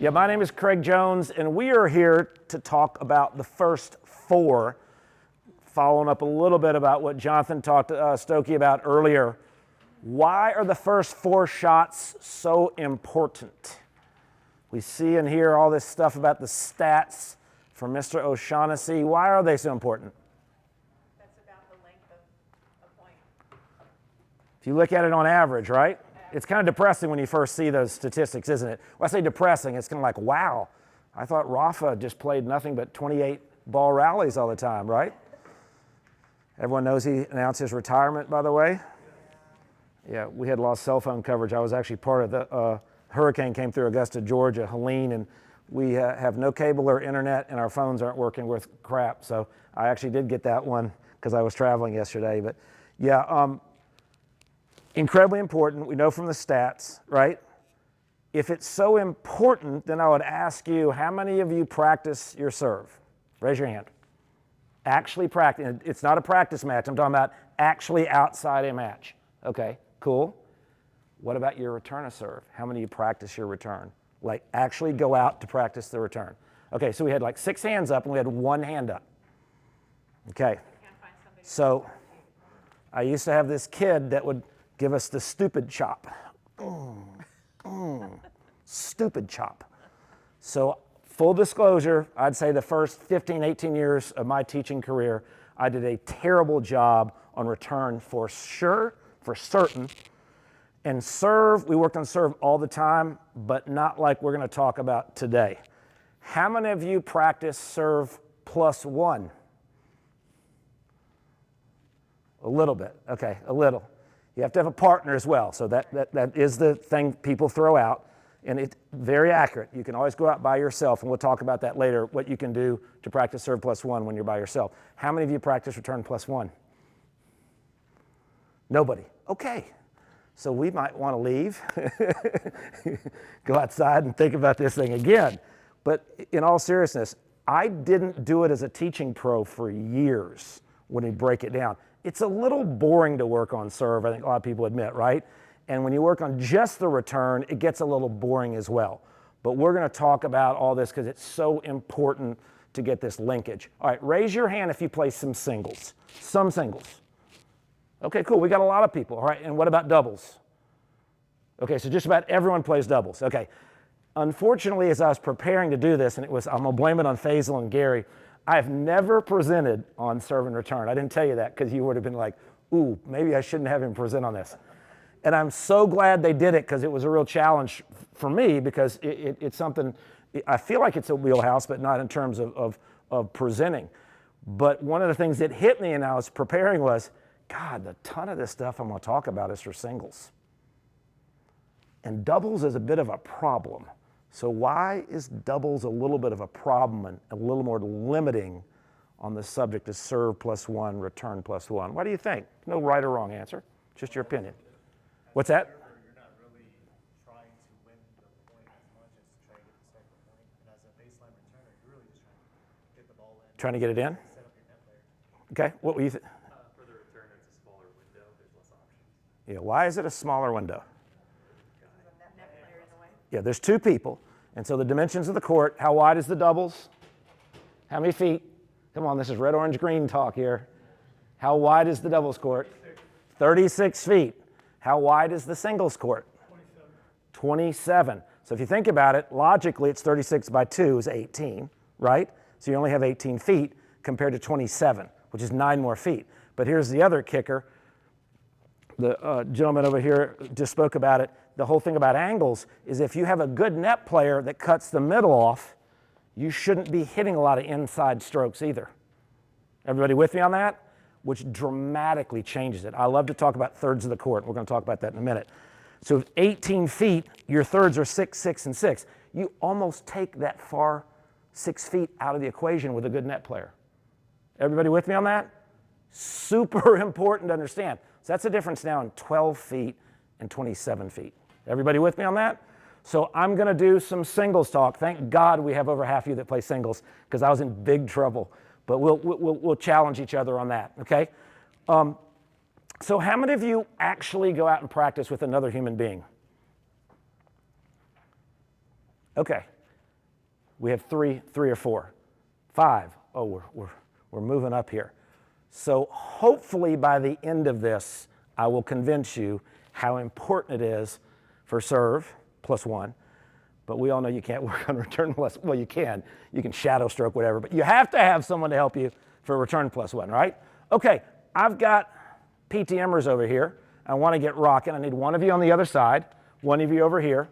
Yeah, my name is Craig Jones, and we are here to talk about the first four, following up a little bit about what Jonathan talked to Stokey about earlier. Why are the first four shots so important? We see and hear all this stuff about the stats from Mr. O'Shaughnessy. Why are they so important? That's about the length of a point. If you look at it on average, right? It's kind of depressing when you first see those statistics, isn't it? When I say depressing, it's kind of like, wow, I thought Rafa just played nothing but 28 ball rallies all the time, right? Everyone knows he announced his retirement, by the way. Yeah, we had lost cell phone coverage. I was actually part of the hurricane came through Augusta, Georgia, Helene, and we have no cable or internet, and our phones aren't working worth crap. So I actually did get that one because I was traveling yesterday. But yeah, incredibly important. We know from the stats, right? If it's so important, then I would ask you, how many of you practice your serve? Raise your hand. Actually practice. It's not a practice match. I'm talking about actually outside a match. Okay, cool. What about your return of serve? How many of you practice your return? Like actually go out to practice the return. Okay, so we had like 6 hands up and we had 1 hand up. Okay, so I used to have this kid that would give us the stupid chop. Stupid chop. So full disclosure, I'd say the first 15, 18 years of my teaching career, I did a terrible job on return for sure, for certain. And serve, we worked on serve all the time, but not like we're going to talk about today. How many of you practice serve +1? A little bit. Okay, a little. You have to have a partner as well. So that is the thing people throw out. And it's very accurate. You can always go out by yourself, and we'll talk about that later, what you can do to practice serve +1 when you're by yourself. How many of you practice return +1? Nobody. Okay. So we might want to leave, go outside and think about this thing again. But in all seriousness, I didn't do it as a teaching pro for years when we break it down. It's a little boring to work on serve, I think a lot of people admit, right? And when you work on just the return, it gets a little boring as well. But we're going to talk about all this because it's so important to get this linkage. All right, raise your hand if you play some singles. Some singles. Okay, cool. We got a lot of people. All right, and what about doubles? Okay, so just about everyone plays doubles. Okay. Unfortunately, as I was preparing to do this, and I'm going to blame it on Faisal and Gary, I've never presented on serve and return. I didn't tell you that because you would have been like, ooh, maybe I shouldn't have him present on this. And I'm so glad they did it because it was a real challenge for me because it's something, I feel like it's a wheelhouse, but not in terms of presenting. But one of the things that hit me and I was preparing was, God, a ton of this stuff I'm going to talk about is for singles. And doubles is a bit of a problem. So why is doubles a little bit of a problem and a little more limiting on the subject of serve +1, return +1? What do you think? No right or wrong answer, just your opinion. What's that? You're not really trying to win the point as much as to try to get the second point. And as a baseline returner, you're really just trying to get the ball in. Trying to get it in? Set up your net player. Okay, what were you think? For the return, it's a smaller window. There's less options. Yeah, why is it a smaller window? Net player in the way. Yeah, there's 2 people, and so the dimensions of the court, how wide is the doubles? How many feet? Come on, this is red, orange, green talk here. How wide is the doubles court? 36 feet. How wide is the singles court? 27. So if you think about it, logically it's 36 by 2 is 18, right? So you only have 18 feet compared to 27, which is 9 more feet. But here's the other kicker. The gentleman over here just spoke about it. The whole thing about angles is if you have a good net player that cuts the middle off, you shouldn't be hitting a lot of inside strokes either. Everybody with me on that? Which dramatically changes it. I love to talk about thirds of the court. We're going to talk about that in a minute. So 18 feet, your thirds are 6, 6, and 6. You almost take that far 6 feet out of the equation with a good net player. Everybody with me on that? Super important to understand. So that's the difference now in 12 feet and 27 feet. Everybody with me on that? So I'm going to do some singles talk. Thank God we have over half of you that play singles because I was in big trouble. But we'll challenge each other on that, okay? So how many of you actually go out and practice with another human being? Okay. We have three or four. 5. Oh, we're moving up here. So hopefully by the end of this, I will convince you how important it is for serve +1. But we all know you can't work on return plus, well, you can shadow stroke, whatever, but you have to have someone to help you for return +1, right? Okay, I've got PTMers over here. I want to get rocking. I need one of you on the other side, one of you over here.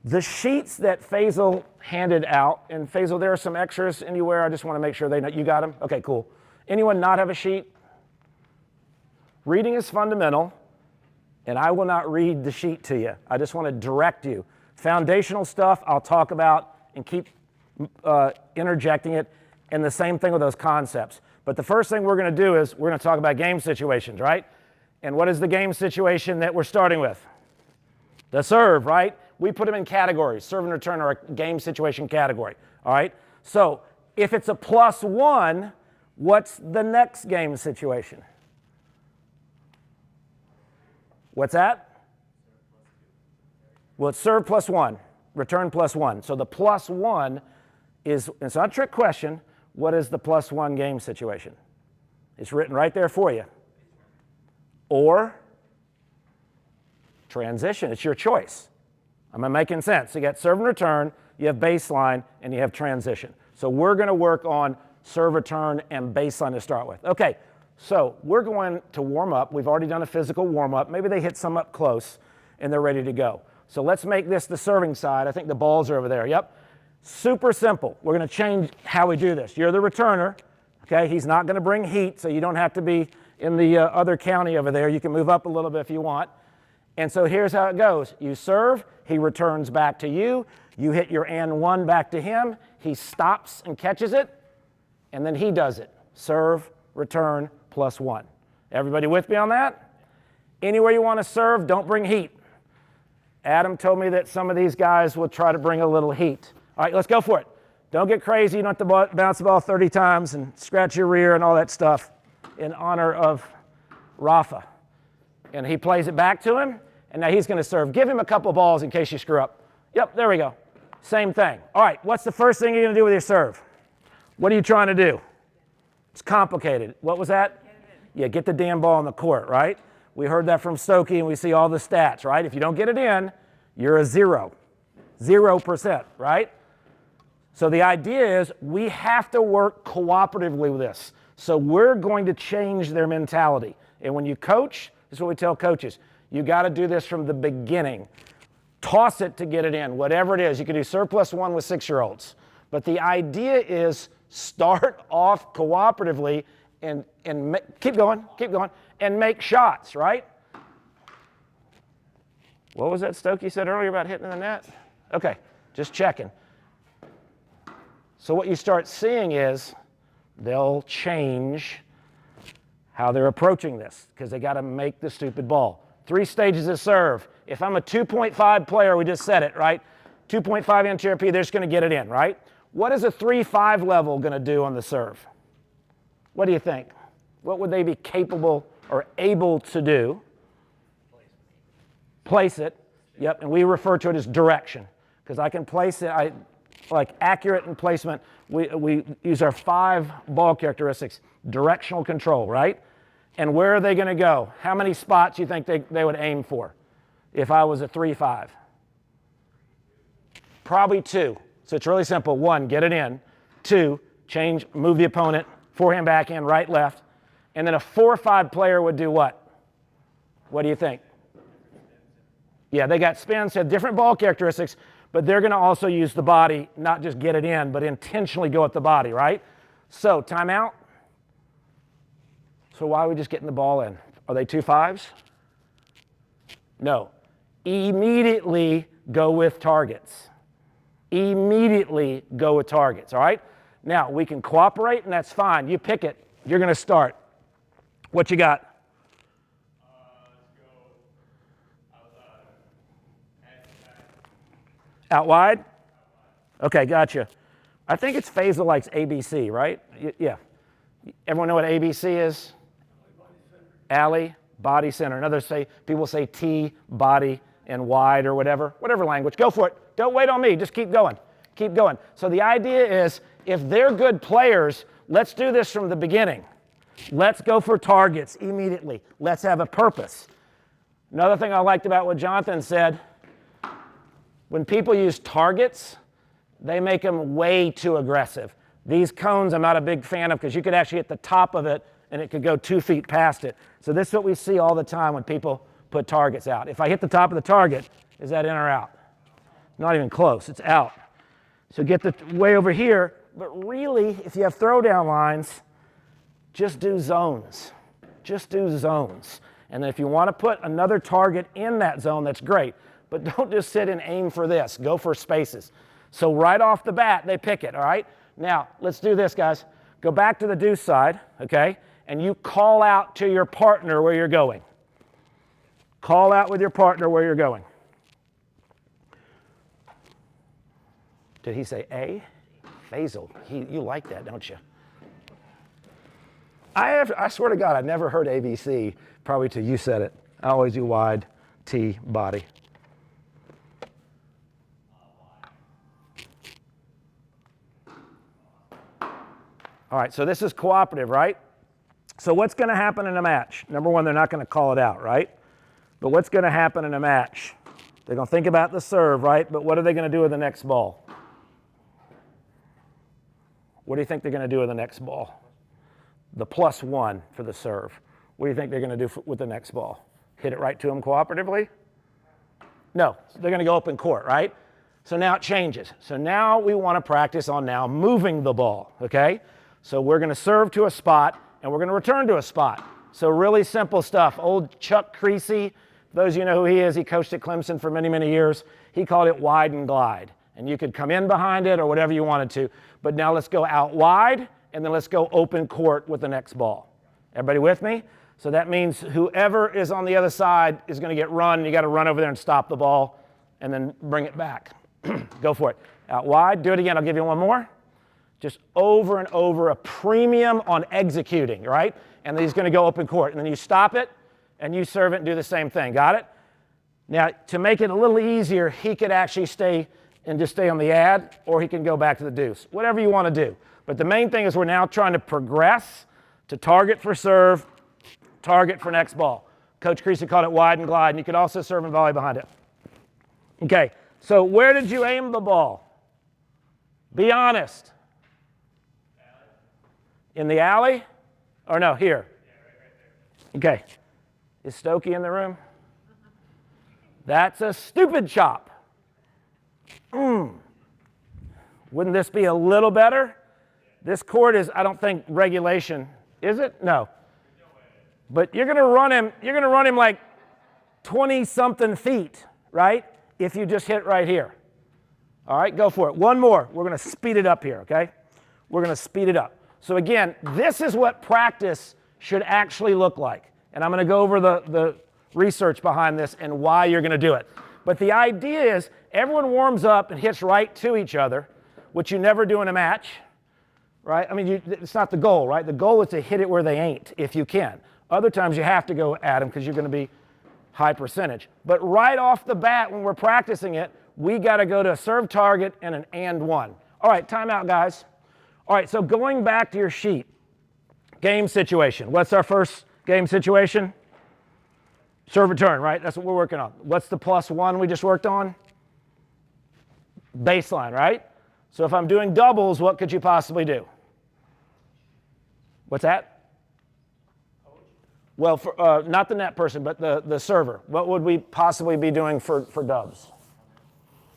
The sheets that Faisal handed out, and Faisal, there are some extras anywhere. I just want to make sure they know. You got them? Okay, cool. Anyone not have a sheet? Reading is fundamental, and I will not read the sheet to you. I just want to direct you. Foundational stuff I'll talk about and keep interjecting it, and the same thing with those concepts. But the first thing we're going to do is we're going to talk about game situations, right? And what is the game situation that we're starting with? The serve, right? We put them in categories. Serve and return are a game situation category, all right? So if it's a +1, what's the next game situation? What's that? Well, it's serve +1, return +1. So the +1 is, it's not a trick question, what is the +1 game situation? It's written right there for you. Or transition, it's your choice. Am I making sense? You got serve and return, you have baseline, and you have transition. So we're going to work on serve, return, and baseline to start with. Okay, so we're going to warm up. We've already done a physical warm up. Maybe they hit some up close, and they're ready to go. So let's make this the serving side. I think the balls are over there. Yep. Super simple. We're going to change how we do this. You're the returner. Okay, he's not going to bring heat, so you don't have to be in the other county over there. You can move up a little bit if you want. And so here's how it goes. You serve, he returns back to you. You hit your and 1 back to him. He stops and catches it, and then he does it. Serve, return, +1. Everybody with me on that? Anywhere you want to serve, don't bring heat. Adam told me that some of these guys will try to bring a little heat. All right, let's go for it. Don't get crazy. You don't have to bounce the ball 30 times and scratch your rear and all that stuff in honor of Rafa. And he plays it back to him, and now he's going to serve. Give him a couple balls in case you screw up. Yep, there we go. Same thing. All right, what's the first thing you're going to do with your serve? What are you trying to do? It's complicated. What was that? Yeah, get the damn ball on the court, right? We heard that from Stokey, and we see all the stats, right? If you don't get it in, you're a 0. 0%, right? So the idea is we have to work cooperatively with this. So we're going to change their mentality. And when you coach, this is what we tell coaches. You got to do this from the beginning. Toss it to get it in, whatever it is. You can do serve +1 with 6-year-olds. But the idea is start off cooperatively and keep going, and make shots, right? What was that Stokey said earlier about hitting the net? Okay, just checking. So what you start seeing is they'll change how they're approaching this because they got to make the stupid ball. 3 stages of serve. If I'm a 2.5 player, we just said it, right? 2.5 NTRP, they're just going to get it in, right? What is a 3-5 level going to do on the serve? What do you think? What would they be capable or able to do? Place it. Yep, and we refer to it as direction because I can place it. Like accurate in placement, we use our 5 ball characteristics. Directional control, right? And where are they going to go? How many spots do you think they would aim for if I was a 3-5? Probably 2. So it's really simple. 1, get it in. 2, change, move the opponent, forehand, backhand, right, left. And then a 4-5 player would do what? What do you think? Yeah, they got spins, have different ball characteristics, but they're going to also use the body, not just get it in, but intentionally go at the body, right? So, timeout. So why are we just getting the ball in? Are they 2-5s? No. Immediately go with targets. Immediately go with targets, all right? Now, we can cooperate, and that's fine. You pick it. You're going to start. What you got? Let's go outside. Out wide? Okay, gotcha. I think it's Faisal likes ABC, right? Yeah. Everyone know what ABC is? Alley, body center. And others say, people say T, body, and wide or whatever language. Go for it. Don't wait on me. Just keep going. keep going. So the idea is, if they're good players, let's do this from the beginning. Let's go for targets immediately. Let's have a purpose. Another thing I liked about what Jonathan said, when people use targets, they make them way too aggressive. These cones I'm not a big fan of because you could actually hit the top of it and it could go 2 feet past it. So this is what we see all the time when people put targets out. If I hit the top of the target, is that in or out? Not even close, it's out. So get the way over here, but really, if you have throwdown lines, just do zones. Just do zones. And then if you want to put another target in that zone, that's great. But don't just sit and aim for this. Go for spaces. So right off the bat, they pick it, all right? Now, let's do this, guys. Go back to the deuce side, okay? And you call out to your partner where you're going. Call out with your partner where you're going. Did he say A? Basil. You like that, don't you? I swear to God, I never heard ABC, probably till you said it. I always do wide, T, body. All right, so this is cooperative, right? So what's going to happen in a match? Number one, they're not going to call it out, right? But what's going to happen in a match? They're going to think about the serve, right? But what are they going to do with the next ball? What do you think they're going to do with the next ball? The +1 for the serve. What do you think they're going to do with the next ball? Hit it right to them cooperatively? No, they're going to go open court, right? So now it changes. So now we want to practice on now moving the ball, okay? So we're going to serve to a spot, and we're going to return to a spot. So really simple stuff. Old Chuck Creasy, those of you know who he is, he coached at Clemson for many, many years. He called it wide and glide. And you could come in behind it or whatever you wanted to. But now let's go out wide, and then let's go open court with the next ball. Everybody with me? So that means whoever is on the other side is going to get run. You got to run over there and stop the ball and then bring it back. Go for it. Out wide. Do it again. I'll give you one more. Just over and over, a premium on executing, right? And then he's going to go open court. And then you stop it, and you serve it and do the same thing. Got it? Now, to make it a little easier, he could actually stay on the ad, or he can go back to the deuce. Whatever you want to do. But the main thing is we're now trying to progress to target for serve, target for next ball. Coach Creasy called it wide and glide, and you could also serve and volley behind it. Okay, so where did you aim the ball? Be honest. In the alley? Or no, here? Yeah, right there. Okay. Is Stokey in the room? That's a stupid chop. Wouldn't this be a little better? This court is, I don't think, regulation. Is it? No. But you're going to run him like 20-something feet, right? If you just hit right here. All right, go for it. One more. We're going to speed it up here, okay? We're going to speed it up. So again, this is what practice should actually look like. And I'm going to go over the research behind this and why you're going to do it. But the idea is everyone warms up and hits right to each other, which you never do in a match, right? I mean, it's not the goal, right? The goal is to hit it where they ain't, if you can. Other times you have to go at them because you're going to be high percentage. But right off the bat, when we're practicing it, we got to go to a serve target and an and one. All right, timeout, guys. All right, so going back to your sheet, game situation. What's our first game situation? Serve return, right? That's what we're working on. What's the +1 we just worked on? Baseline, right? So if I'm doing doubles, what could you possibly do? What's that? Well, for, not the net person, but the server. What would we possibly be doing for dubs?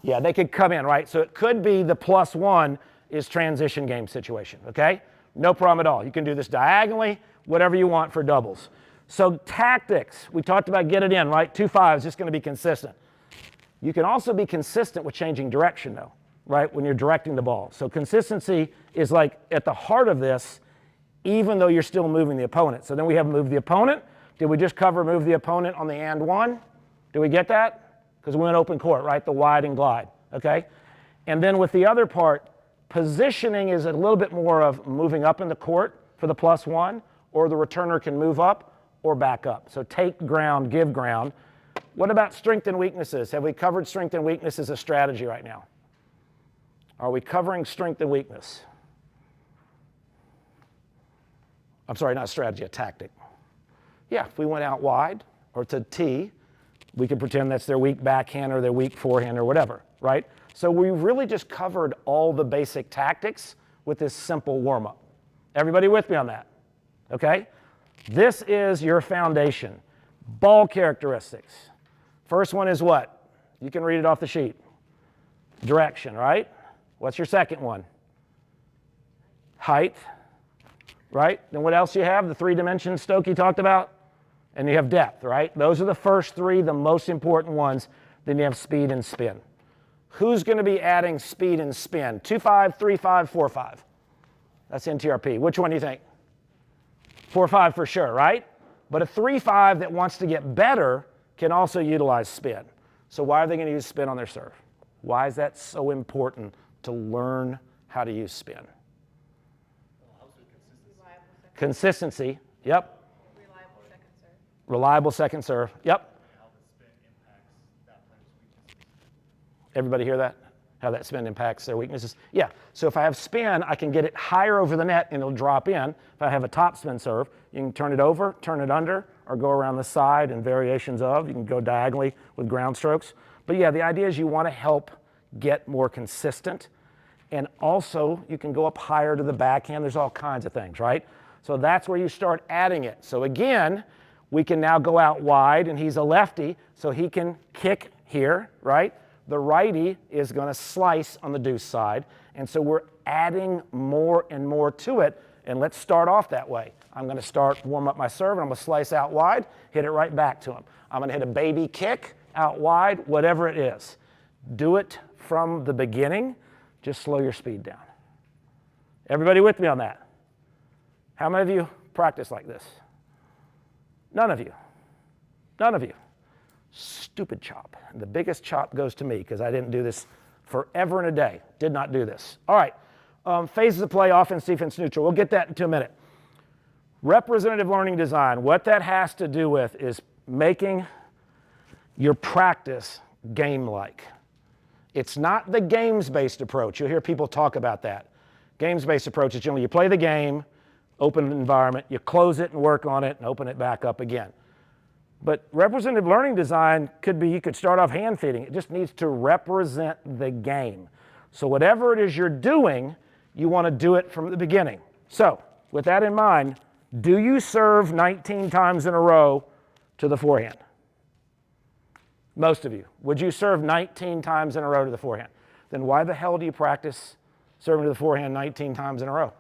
Yeah, they could come in, right? So it could be the +1 is transition game situation, okay? No problem at all. You can do this diagonally, whatever you want for doubles. So tactics, we talked about get it in, right? 2-5 is just going to be consistent. You can also be consistent with changing direction, though, right, when you're directing the ball. So consistency is like at the heart of this, even though you're still moving the opponent. So then we have move the opponent. Did we just cover move the opponent on the and one? Did we get that? Because we went open court, right? The wide and glide, okay? And then with the other part, positioning is a little bit more of moving up in the court for the +1, or the returner can move up or back up. So take ground, give ground. What about strength and weaknesses? Have we covered strength and weakness as a strategy right now? Are we covering strength and weakness? I'm sorry, not strategy, a tactic. Yeah, if we went out wide or to T, we could pretend that's their weak backhand or their weak forehand or whatever, right? So we really just covered all the basic tactics with this simple warm-up. Everybody with me on that? Okay? This is your foundation. Ball characteristics. First one is what? You can read it off the sheet. Direction, right? What's your second one? Height, right? Then what else you have? The 3 dimensions Stokey talked about? And you have depth, right? Those are the first 3, the most important ones. Then you have speed and spin. Who's going to be adding speed and spin? 2-5, 3-5, 4-5. That's NTRP. Which one do you think? 4-5 for sure, right? But a 3-5 that wants to get better can also utilize spin. So why are they going to use spin on their serve? Why is that so important to learn how to use spin? Consistency, yep. Reliable second serve. Reliable second serve, yep. How the spin impacts that player's weaknesses. Everybody hear that? How that spin impacts their weaknesses? Yeah, so if I have spin, I can get it higher over the net and it'll drop in. If I have a top spin serve, you can turn it over, turn it under, or go around the side and variations of. You can go diagonally with ground strokes. But yeah, the idea is you want to help get more consistent. And also, you can go up higher to the backhand. There's all kinds of things, right? So that's where you start adding it. So again, we can now go out wide, and he's a lefty, so he can kick here, right? The righty is going to slice on the deuce side, and so we're adding more and more to it, and let's start off that way. I'm going to warm up my serve, and I'm going to slice out wide, hit it right back to him. I'm going to hit a baby kick out wide, whatever it is. Do it from the beginning. Just slow your speed down. Everybody with me on that? How many of you practice like this? None of you. None of you. Stupid chop. And the biggest chop goes to me because I didn't do this forever and a day. Did not do this. All right. Phases of play, offense, defense, neutral. We'll get that in 2 minutes. Representative learning design. What that has to do with is making your practice game-like. It's not the games-based approach. You'll hear people talk about that. Games-based approach is generally you play the game, open environment, you close it and work on it and open it back up again. But representative learning design could be, you could start off hand feeding. It just needs to represent the game. So whatever it is you're doing, you want to do it from the beginning. So with that in mind, do you serve 19 times in a row to the forehand? Most of you. Would you serve 19 times in a row to the forehand? Then why the hell do you practice serving to the forehand 19 times in a row?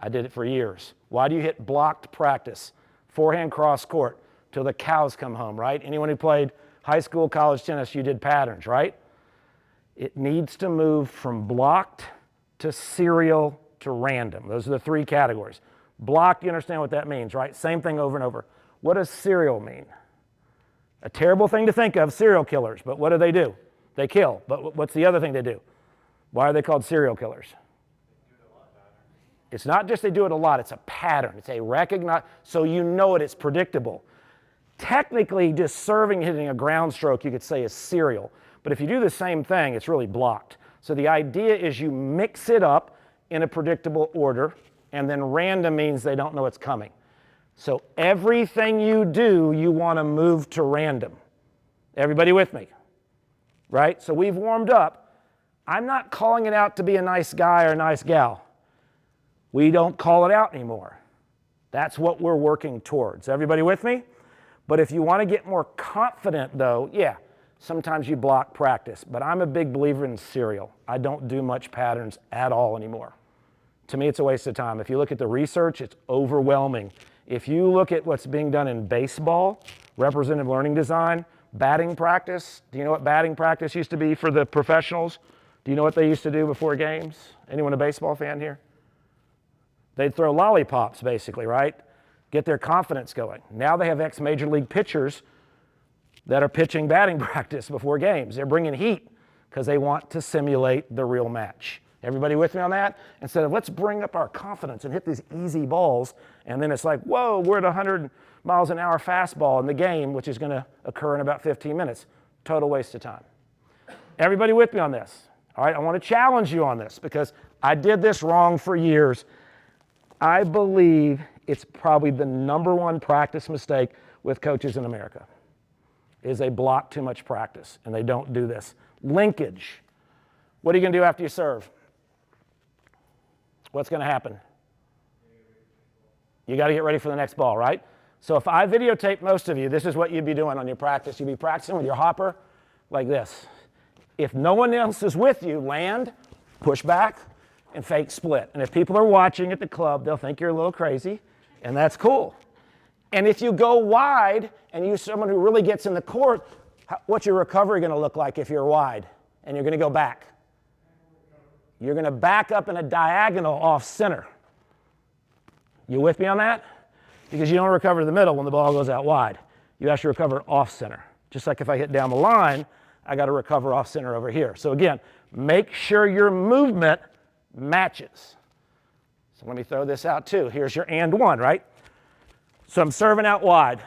I did it for years. Why do you hit blocked practice? Forehand cross court till the cows come home, right? Anyone who played high school, college tennis, you did patterns, right? It needs to move from blocked to serial to random. Those are the 3 categories. Blocked, you understand what that means, right? Same thing over and over. What does serial mean? A terrible thing to think of, serial killers, but what do? They kill, but what's the other thing they do? Why are they called serial killers? It's not just they do it a lot, it's a pattern. It's a recognize, so you know it, it's predictable. Technically, just serving, hitting a ground stroke, you could say is serial. But if you do the same thing, it's really blocked. So the idea is you mix it up in a predictable order, and then random means they don't know it's coming. So everything you do, you want to move to random. Everybody with me? Right? So we've warmed up. I'm not calling it out to be a nice guy or a nice gal. We don't call it out anymore. That's what we're working towards. Everybody with me? But if you want to get more confident, though, yeah, sometimes you block practice. But I'm a big believer in serial. I don't do much patterns at all anymore. To me, it's a waste of time. If you look at the research, it's overwhelming. If you look at what's being done in baseball, representative learning design, batting practice, do you know what batting practice used to be for the professionals? Do you know what they used to do before games? Anyone a baseball fan here? They'd throw lollipops, basically, right? Get their confidence going. Now they have ex-major league pitchers that are pitching batting practice before games. They're bringing heat because they want to simulate the real match. Everybody with me on that? Instead of let's bring up our confidence and hit these easy balls, and then it's like, whoa, we're at 100 miles an hour fastball in the game, which is going to occur in about 15 minutes. Total waste of time. Everybody with me on this? All right, I want to challenge you on this because I did this wrong for years. I believe it's probably the #1 practice mistake with coaches in America is they block too much practice and they don't do this. Linkage. What are you going to do after you serve? What's going to happen? You got to get ready for the next ball, right? So if I videotape most of you, this is what you'd be doing on your practice. You'd be practicing with your hopper like this. If no one else is with you, land, push back, and fake split. And if people are watching at the club, they'll think you're a little crazy, and that's cool. And if you go wide and you're someone who really gets in the court, what's your recovery going to look like if you're wide and you're going to go back? You're going to back up in a diagonal off center. You with me on that? Because you don't recover to the middle when the ball goes out wide. You actually recover off center. Just like if I hit down the line, I got to recover off center over here. So again, make sure your movement matches. So let me throw this out too. Here's your and one, right? So I'm serving out wide.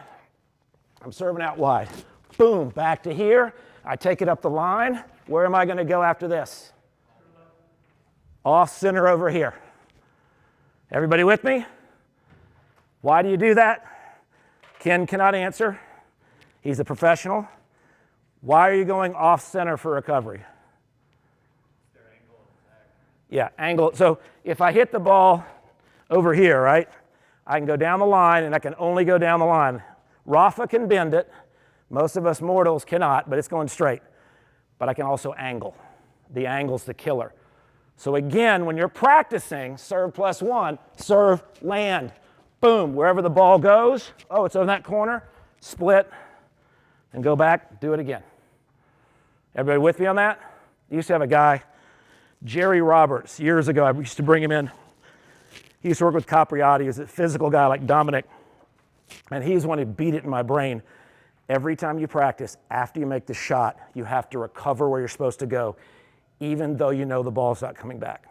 I'm serving out wide. Boom, back to here. I take it up the line. Where am I going to go after this? Off center over here. Everybody with me? Why do you do that? Ken cannot answer. He's a professional. Why are you going off center for recovery? Their angle of attack. Yeah, angle. So if I hit the ball over here, right, I can go down the line, and I can only go down the line. Rafa can bend it. Most of us mortals cannot, but it's going straight. But I can also angle. The angle's the killer. So again, when you're practicing serve +1, serve, land. Boom, wherever the ball goes, oh, it's on that corner, split, and go back, do it again. Everybody with me on that? I used to have a guy, Jerry Roberts, years ago. I used to bring him in. He used to work with Cooperative. He was a physical guy like Dominic, and he's one who beat it in my brain. Every time you practice, after you make the shot, you have to recover where you're supposed to go, even though you know the ball's not coming back.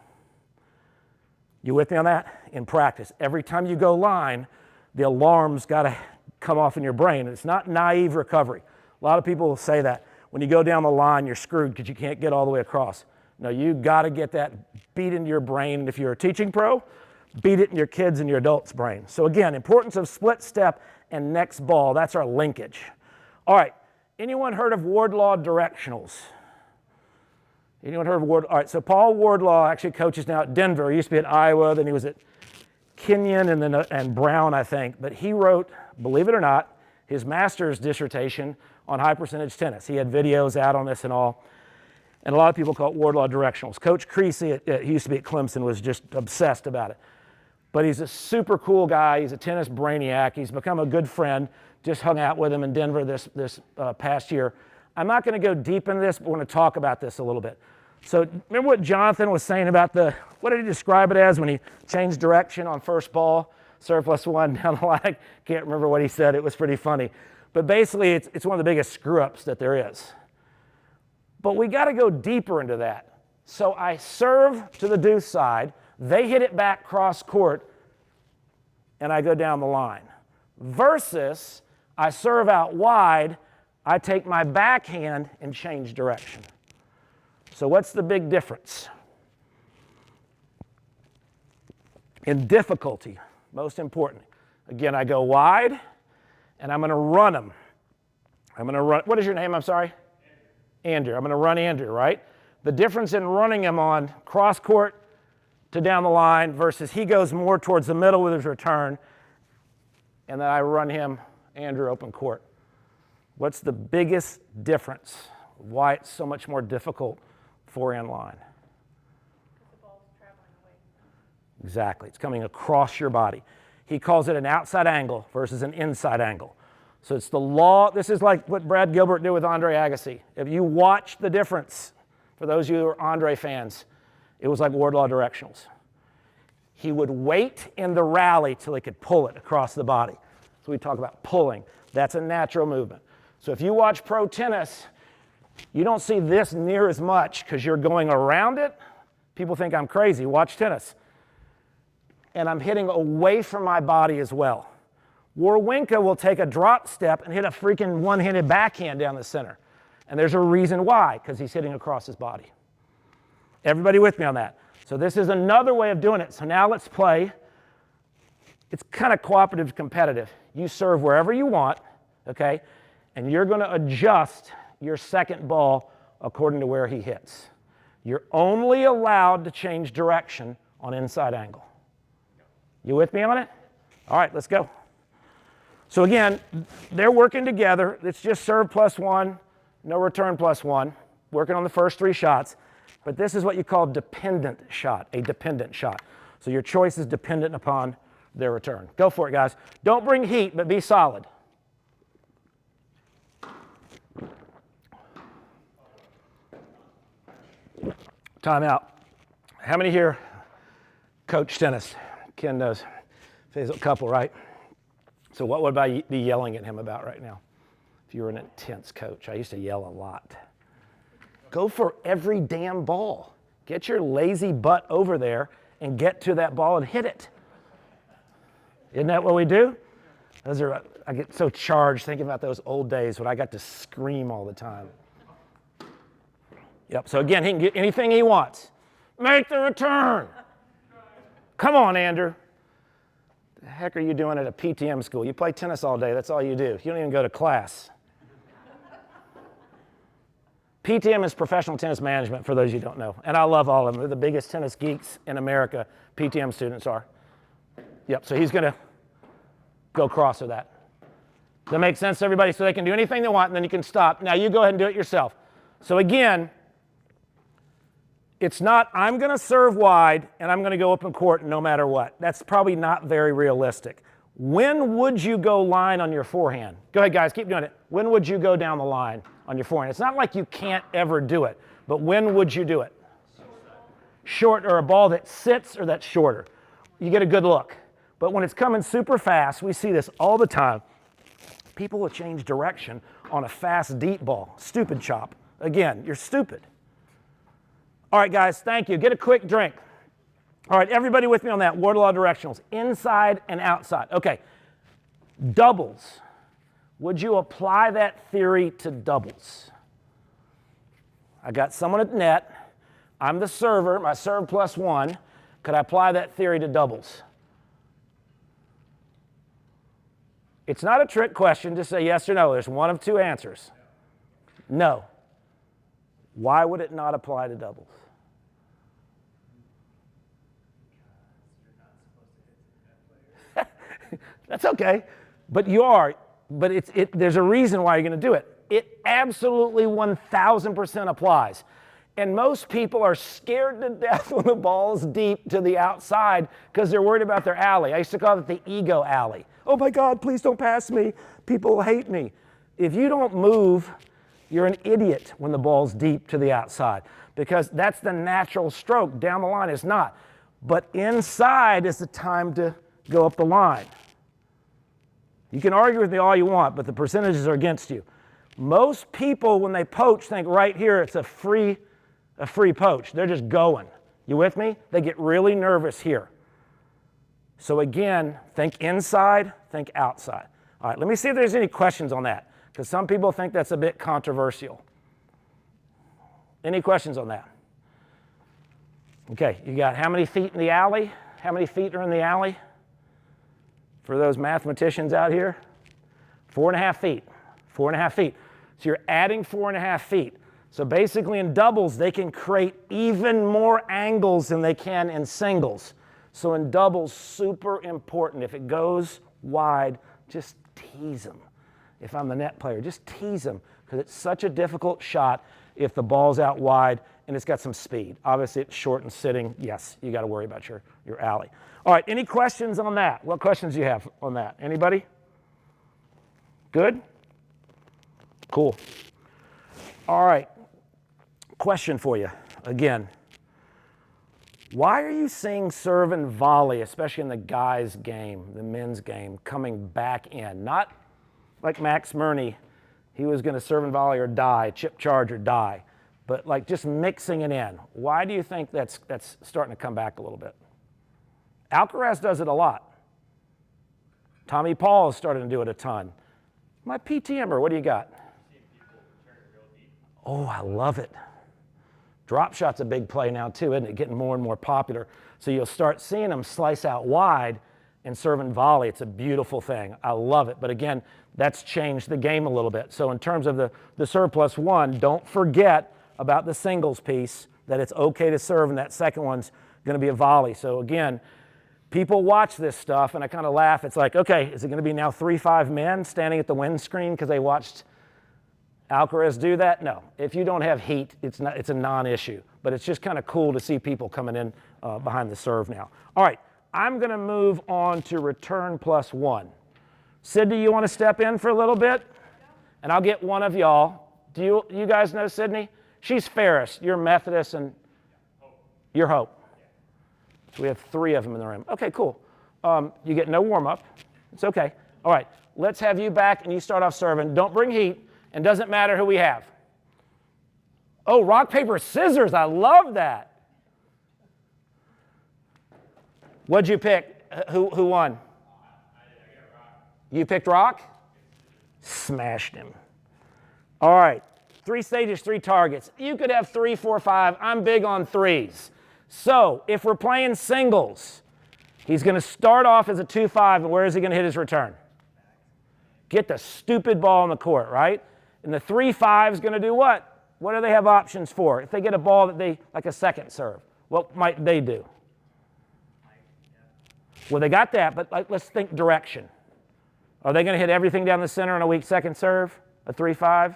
You with me on that? In practice, every time you go line, the alarm's got to come off in your brain. It's not naive recovery. A lot of people will say that. When you go down the line, you're screwed because you can't get all the way across. No, you got to get that beat into your brain. And if you're a teaching pro, beat it in your kids' and your adults' brain. So again, importance of split step and next ball. That's our linkage. All right, anyone heard of Wardlaw Directionals? Anyone heard of Wardlaw? All right, so Paul Wardlaw actually coaches now at Denver. He used to be at Iowa, then he was at Kenyon and Brown, I think. But he wrote, believe it or not, his master's dissertation on high percentage tennis. He had videos out on this and all. And a lot of people call it Wardlaw Directionals. Coach Creasy, he used to be at Clemson, was just obsessed about it. But he's a super cool guy. He's a tennis brainiac. He's become a good friend. Just hung out with him in Denver this past year. I'm not going to go deep into this, but we're going to talk about this a little bit. So remember what Jonathan was saying about what did he describe it as when he changed direction on first ball, serve +1 down the line? Can't remember what he said. It was pretty funny. But basically, it's one of the biggest screw-ups that there is. But we got to go deeper into that. So I serve to the deuce side. They hit it back cross court, and I go down the line. Versus I serve out wide, I take my backhand and change direction. So what's the big difference? In difficulty, most important. Again, I go wide, and I'm going to run them. I'm going to run. What is your name? I'm sorry? Andrew. I'm going to run Andrew, right? The difference in running him on cross court to down the line versus he goes more towards the middle with his return, and then I run him, Andrew, open court. What's the biggest difference? Why it's so much more difficult forehand line? Because the ball's traveling away. Exactly. It's coming across your body. He calls it an outside angle versus an inside angle. So it's the law. This is like what Brad Gilbert did with Andre Agassi. If you watch the difference, for those of you who are Andre fans, it was like Wardlaw Directionals. He would wait in the rally till he could pull it across the body. So we talk about pulling. That's a natural movement. So if you watch pro tennis, you don't see this near as much because you're going around it. People think I'm crazy. Watch tennis. And I'm hitting away from my body as well. Warwinka will take a drop step and hit a freaking one-handed backhand down the center. And there's a reason why, because he's hitting across his body. Everybody with me on that? So this is another way of doing it. So now let's play. It's kind of cooperative competitive. You serve wherever you want, okay? And you're going to adjust your second ball according to where he hits. You're only allowed to change direction on inside angle. You with me on it? All right, let's go. So again, they're working together. It's just serve +1, no return +1, working on the first 3 shots. But this is what you call dependent shot, a dependent shot. So your choice is dependent upon their return. Go for it, guys. Don't bring heat, but be solid. Timeout. How many here coach tennis? Ken knows. There's a couple, right? So what would I be yelling at him about right now? If you were an intense coach, I used to yell a lot. Go for every damn ball. Get your lazy butt over there and get to that ball and hit it. Isn't that what we do? I get so charged thinking about those old days when I got to scream all the time. Yep, so again, he can get anything he wants. Make the return. Come on, Andrew. The heck are you doing at a PTM school? You play tennis all day, that's all you do. You don't even go to class. PTM is professional tennis management, for those you don't know. And I love all of them. They're the biggest tennis geeks in America, PTM students are. Yep, so he's going to go cross with that. Does that make sense to everybody? So they can do anything they want, and then you can stop. Now you go ahead and do it yourself. So again, it's not, I'm going to serve wide, and I'm going to go open court no matter what. That's probably not very realistic. When would you go line on your forehand? Go ahead, guys, keep doing it. When would you go down the line on your forehand? It's not like you can't ever do it, but when would you do it? Short, or a ball that sits or that's shorter. You get a good look. But when it's coming super fast, we see this all the time. People will change direction on a fast, deep ball. Stupid chop. Again, you're stupid. All right, guys, thank you. Get a quick drink. All right, everybody with me on that. Wardlaw directionals, inside and outside. Okay, doubles. Would you apply that theory to doubles? I got someone at net. I'm the server, my serve +1. Could I apply that theory to doubles? It's not a trick question. Just say yes or no. There's one of 2 answers. No. Why would it not apply to doubles? That's okay. But you are. But there's a reason why you're going to do it. It absolutely 1,000% applies. And most people are scared to death when the ball's deep to the outside because they're worried about their alley. I used to call it the ego alley. Oh my God, please don't pass me. People hate me. If you don't move, you're an idiot when the ball's deep to the outside because that's the natural stroke. Down the line is not. But inside is the time to go up the line. You can argue with me all you want, but the percentages are against you. Most people, when they poach, think right here it's a free poach. They're just going. You with me? They get really nervous here. So again, think inside, think outside. All right, let me see if there's any questions on that, because some people think that's a bit controversial. Any questions on that? Okay, you got how many feet in the alley? How many feet are in the alley? For those mathematicians out here, 4.5 feet. 4.5 feet. So you're adding 4.5 feet. So basically in doubles, they can create even more angles than they can in singles. So in doubles, super important. If it goes wide, just tease them. If I'm the net player, just tease them because it's such a difficult shot if the ball's out wide and it's got some speed. Obviously, it's short and sitting. Yes, you got to worry about your alley. All right, any questions on that? What questions do you have on that? Anybody? Good? Cool. All right, question for you again. Why are you seeing serve and volley, especially in the guys' game, the men's game, coming back in? Not like Max Murney, he was going to serve and volley or die, chip charge or die, but like just mixing it in. Why do you think that's starting to come back a little bit? Alcaraz does it a lot. Tommy Paul is starting to do it a ton. My PTMer, what do you got? Oh, I love it. Drop shot's a big play now too, isn't it? Getting more and more popular. So you'll start seeing them slice out wide and serve and volley. It's a beautiful thing. I love it. But again, that's changed the game a little bit. So in terms of the serve plus one, don't forget about the singles piece, that it's okay to serve, and that second one's going to be a volley. So again, people watch this stuff, and I kind of laugh. It's like, okay, is it going to be now 3-5 men standing at the windscreen because they watched Alcaraz do that? No. If you don't have heat, it's a non-issue. But it's just kind of cool to see people coming in behind the serve now. All right, I'm going to move on to return plus one. Sydney, you want to step in for a little bit? And I'll get one of y'all. Do you guys know Sydney? She's Ferris. You're Methodist, and you're Hope. So we have 3 of them in the room. Okay, cool. You get no warm-up. It's okay. All right, let's have you back, and you start off serving. Don't bring heat, and doesn't matter who we have. Oh, rock, paper, scissors. I love that. What'd you pick? Who won? You picked rock? Smashed him. All right, 3 stages, 3 targets. You could have 3, 4, 5. I'm big on 3s. So if we're playing singles, he's going to start off as a 2-5, and where is he going to hit his return? Get the stupid ball on the court, right? And the 3-5 is going to do what? What do they have options for? If they get a ball that they, like a second serve, what might they do? Well, they got that, but let's think direction. Are they going to hit everything down the center on a weak second serve, a 3-5?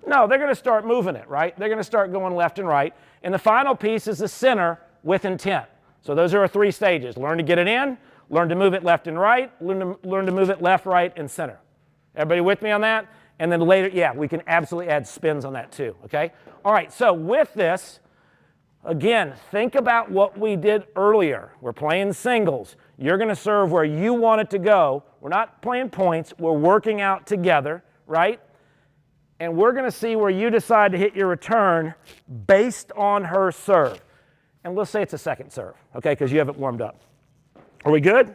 No, they're going to start moving it, right? They're going to start going left and right. And the final piece is the center with intent. So those are our 3 stages. Learn to get it in, learn to move it left and right, learn to move it left, right, and center. Everybody with me on that? And then later, yeah, we can absolutely add spins on that too, okay? All right, so with this, again, think about what we did earlier. We're playing singles. You're going to serve where you want it to go. We're not playing points. We're working out together, right? And we're going to see where you decide to hit your return based on her serve. And let's say it's a second serve, okay, because you haven't warmed up. Are we good?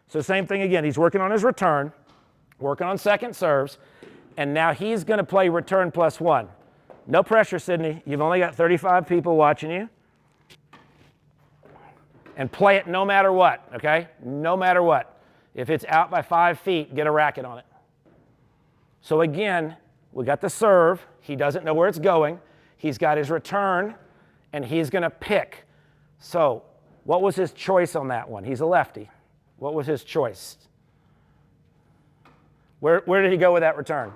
So same thing again. He's working on his return, working on second serves, and now he's going to play return plus one. No pressure, Sydney. You've only got 35 people watching you. And play it no matter what, okay? No matter what. If it's out by 5 feet, get a racket on it. So again, we got the serve. He doesn't know where it's going. He's got his return, and he's going to pick. So what was his choice on that one? He's a lefty. What was his choice? Where did he go with that return?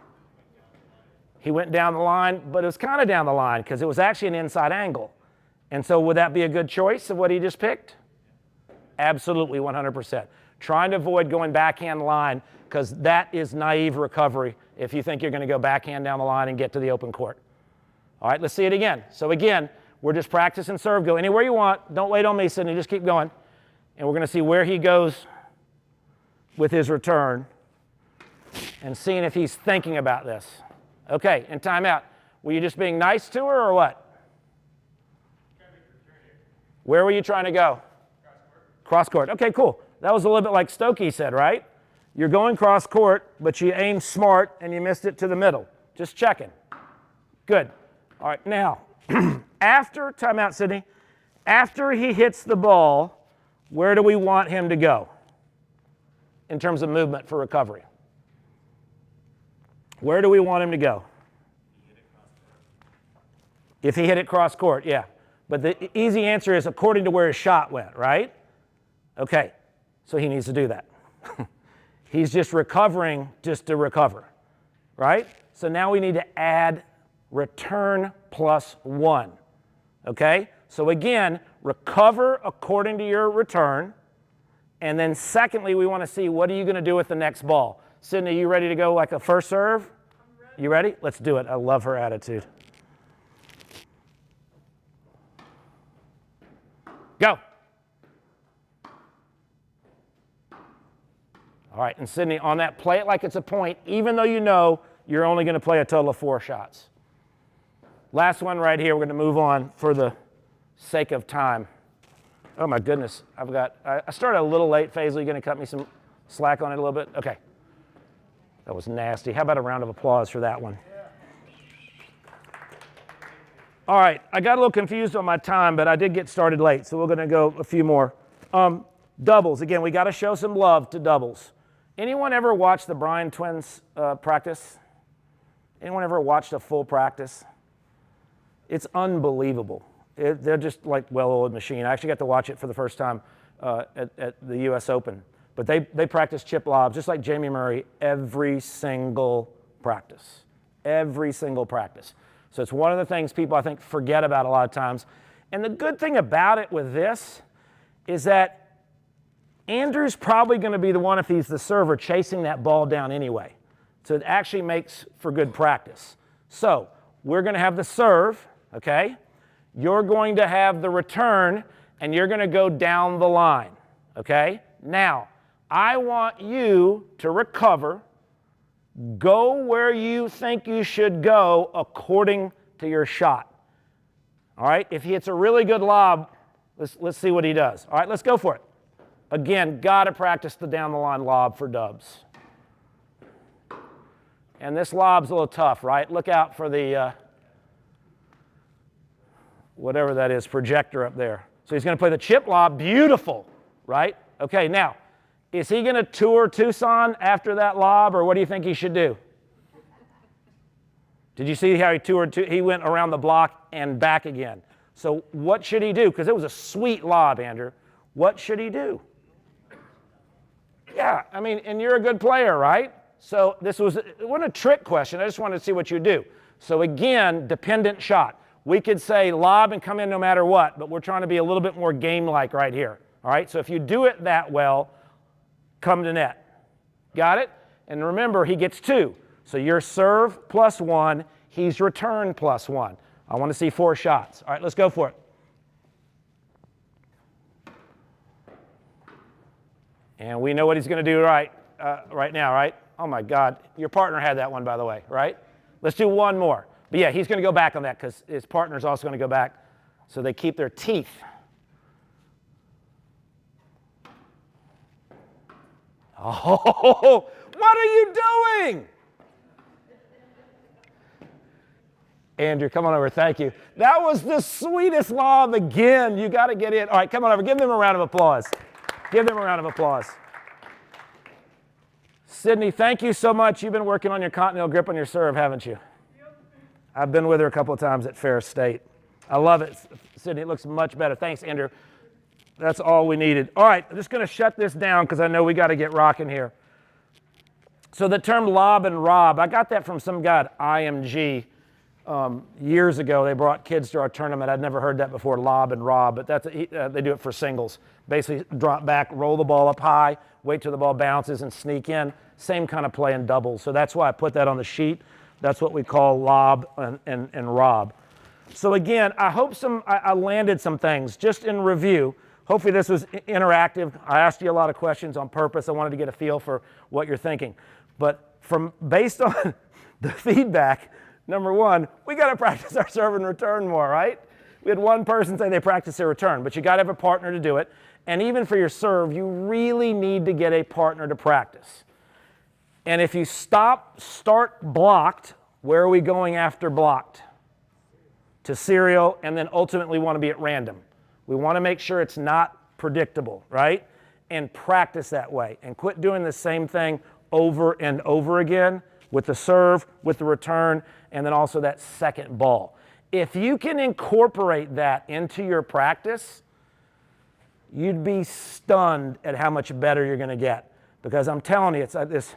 He went down the line, but it was kind of down the line because it was actually an inside angle. And so would that be a good choice of what he just picked? Absolutely, 100%. Trying to avoid going backhand line because that is naive recovery if you think you're going to go backhand down the line and get to the open court. All right, let's see it again. So again, we're just practicing serve. Go anywhere you want. Don't wait on me, Sydney. Just keep going. And we're going to see where he goes with his return and seeing if he's thinking about this. Okay, and timeout. Were you just being nice to her or what? Where were you trying to go? Cross court. Okay, cool. That was a little bit like Stokey said, right? You're going cross court, but you aimed smart and you missed it to the middle. Just checking. Good. All right, now, after, timeout, Sydney, after he hits the ball, where do we want him to go in terms of movement for recovery? Where do we want him to go? If he hit it cross court, yeah. But the easy answer is according to where his shot went, right? Okay, so he needs to do that. He's just recovering just to recover, right? So now we need to add return plus one, okay? So again, recover according to your return. And then secondly, we want to see what are you going to do with the next ball. Sydney, you ready to go like a first serve? I'm ready. You ready? Let's do it. I love her attitude. Go. All right, and Sydney, on that, play it like it's a point, even though you know you're only going to play a total of 4 shots. Last one right here. We're going to move on for the sake of time. Oh, my goodness. I started a little late. Faisley, you going to cut me some slack on it a little bit? Okay. That was nasty. How about a round of applause for that one? All right, I got a little confused on my time, but I did get started late, so we're going to go a few more. Doubles, again, we got to show some love to doubles. Anyone ever watch the Bryan twins practice? Anyone ever watched a full practice? It's unbelievable. They're just like well-oiled machine. I actually got to watch it for the first time at the U.S. Open. But they practice chip lobs, just like Jamie Murray, every single practice. Every single practice. So it's one of the things people, I think, forget about a lot of times. And the good thing about it with this is that Andrew's probably going to be the one, if he's the server, chasing that ball down anyway. So it actually makes for good practice. So we're going to have the serve, okay? You're going to have the return, and you're going to go down the line, okay? Now, I want you to recover, go where you think you should go according to your shot. All right, if he hits a really good lob, let's see what he does. All right, let's go for it. Again, got to practice the down the line lob for dubs. And this lob's a little tough, right? Look out for the, whatever that is, projector up there. So he's going to play the chip lob, beautiful, right? Okay, now, is he going to tour Tucson after that lob, or what do you think he should do? Did you see how he toured? He went around the block and back again. So what should he do? Because it was a sweet lob, Andrew. What should he do? Yeah, I mean, and you're a good player, right? So it wasn't a trick question. I just wanted to see what you do. So again, dependent shot. We could say lob and come in no matter what, but we're trying to be a little bit more game-like right here. All right, so if you do it that well, come to net. Got it? And remember, he gets 2. So your serve plus 1, he's return plus 1. I want to see 4 shots. All right, let's go for it. And we know what he's going to do right now, right? Oh, my God. Your partner had that one, by the way, right? Let's do one more. But, yeah, he's going to go back on that because his partner's also going to go back. So they keep their teeth. Oh, what are you doing? Andrew, come on over. Thank you. That was the sweetest lob again. You got to get in. All right, come on over. Give them a round of applause. Give them a round of applause. Sydney, thank you so much. You've been working on your continental grip on your serve, haven't you? I've been with her a couple of times at Fair State. I love it. Sydney, it looks much better. Thanks, Andrew. That's all we needed. All right, I'm just going to shut this down because I know we got to get rocking here. So the term lob and rob, I got that from some guy at IMG years ago. They brought kids to our tournament. I'd never heard that before, lob and rob, but they do it for singles. Basically, drop back, roll the ball up high, wait till the ball bounces and sneak in. Same kind of play in doubles. So that's why I put that on the sheet. That's what we call lob and rob. So again, I hope I landed some things just in review. Hopefully this was interactive. I asked you a lot of questions on purpose. I wanted to get a feel for what you're thinking. But based on the feedback, number one, we got to practice our serve and return more, right? We had one person say they practice their return, but you got to have a partner to do it. And even for your serve, you really need to get a partner to practice. And if you start blocked, where are we going after blocked? To serial, and then ultimately want to be at random. We want to make sure it's not predictable, right? And practice that way. And quit doing the same thing over and over again with the serve, with the return, and then also that second ball. If you can incorporate that into your practice, you'd be stunned at how much better you're going to get. Because I'm telling you, it's like this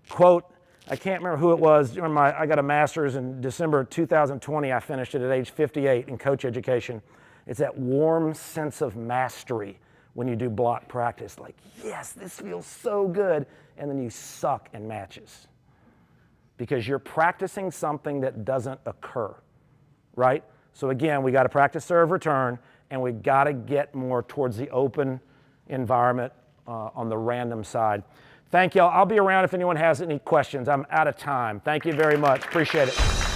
quote, I can't remember who it was. I got a master's in December 2020. I finished it at age 58 in coach education. It's that warm sense of mastery when you do block practice. Like, yes, this feels so good. And then you suck in matches. Because you're practicing something that doesn't occur, right? So again, we got to practice serve return, and we got to get more towards the open environment on the random side. Thank y'all. I'll be around if anyone has any questions. I'm out of time. Thank you very much. Appreciate it.